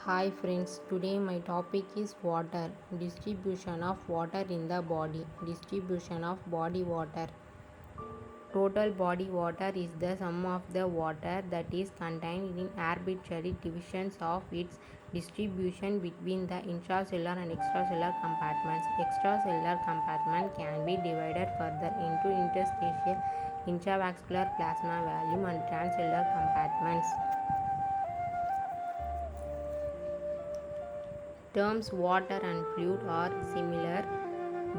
Hi friends, today my topic is water. Distribution of water in the body. Distribution of body water. Total body water is the sum of the water that is contained in arbitrary divisions of its distribution between the intracellular and extracellular compartments. Extracellular compartment can be divided further into interstitial, intravascular plasma volume and transcellular compartments. Terms water and fluid are similar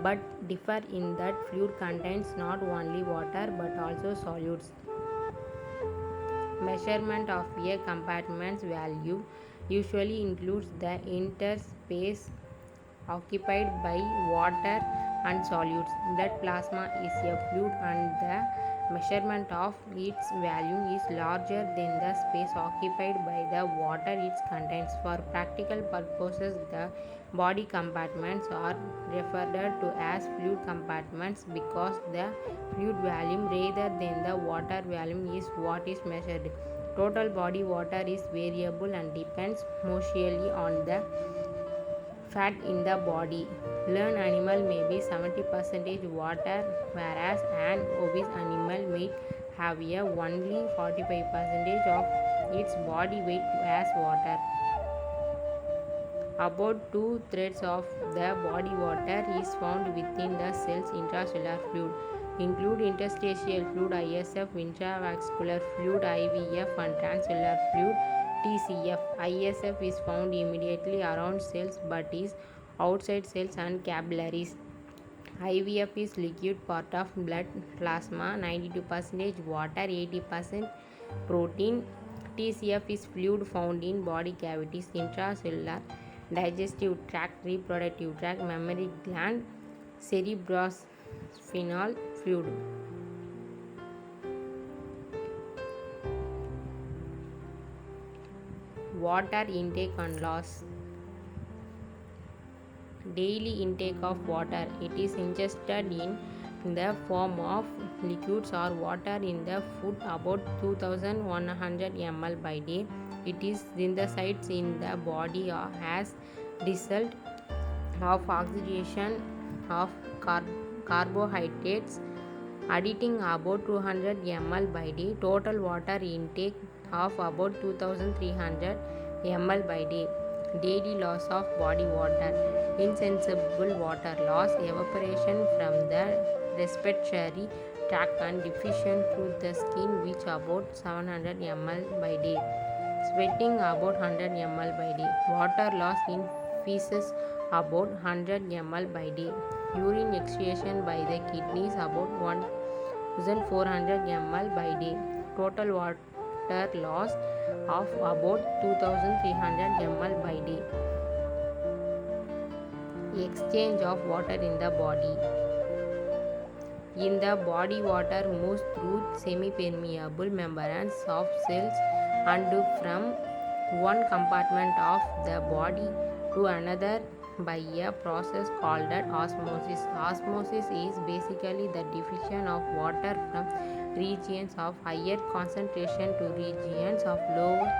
but differ in that fluid contains not only water but also solids. Measurement of a compartment's value usually includes the interspace occupied by water and solids. Blood plasma is a fluid and the measurement of its value is larger than the space occupied by the water it contains. For practical purposes, the body compartments are referred to as fluid compartments because the fluid volume rather than the water volume is what is measured. Total body water is variable and depends mostly on the fat in the body. Lean animal may be 70% water, whereas an obese animal may have a only 45% of its body weight as water. About two-thirds of the body water is found within the cell's intracellular fluid, include interstitial fluid ISF, intravascular fluid IVF, and transcellular fluid TCF. ISF is found immediately around cells but is outside cells and capillaries. IVF is liquid part of blood plasma, 92% water, 80% protein. TCF is fluid found in body cavities, intracellular, digestive tract, reproductive tract, mammary gland, cerebrospinal fluid. Water intake and loss. Daily intake of water. It is ingested in the form of liquids or water in the food about 2100 ml by day. It is synthesized in the body as result of oxidation of carbohydrates, adding about 200 ml by day. Total water intake of about 2300 ml by day. Daily loss of body water. Insensible water loss, evaporation from the respiratory tract and diffusion through the skin which about 700 ml by day. Sweating about 100 ml by day. Water loss in feces about 100 ml by day. Urine excretion by the kidneys about 1400 ml by day. Total water loss of about 2300 ml by day. Exchange of water in the body. In the body, water moves through semi-permeable membranes of cells and from one compartment of the body to another by a process called osmosis. Osmosis is basically the diffusion of water from regions of higher concentration to regions of lower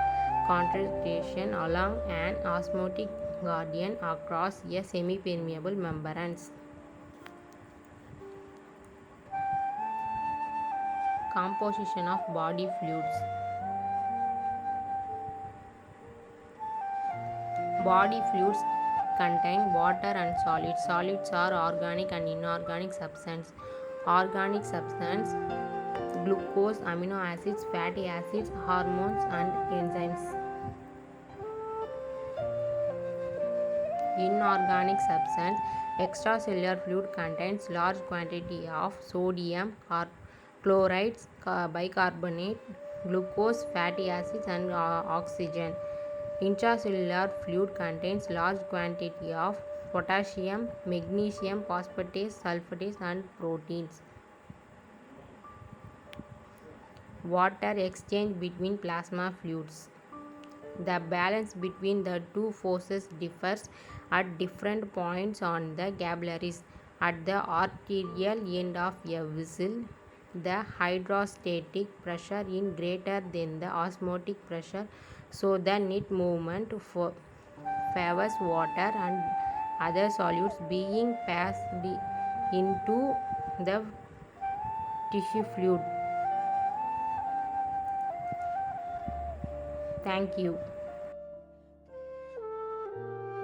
concentration along an osmotic gradient across a semi-permeable membranes. Composition of body fluids. Body fluids contain water and solids. Solids are organic and inorganic substances. Organic substance, glucose, amino acids, fatty acids, hormones and enzymes. Inorganic substance, extracellular fluid contains large quantity of sodium or chlorides, bicarbonate, glucose, fatty acids and oxygen. Intracellular fluid contains large quantity of potassium, magnesium, phosphatase, sulfatase and proteins. Water exchange between plasma fluids. The balance between the two forces differs at different points on the capillaries. At the arterial end of a vessel, the hydrostatic pressure is greater than the osmotic pressure, so the net movement favors water and other solids being passed into the tissue fluid. Thank you.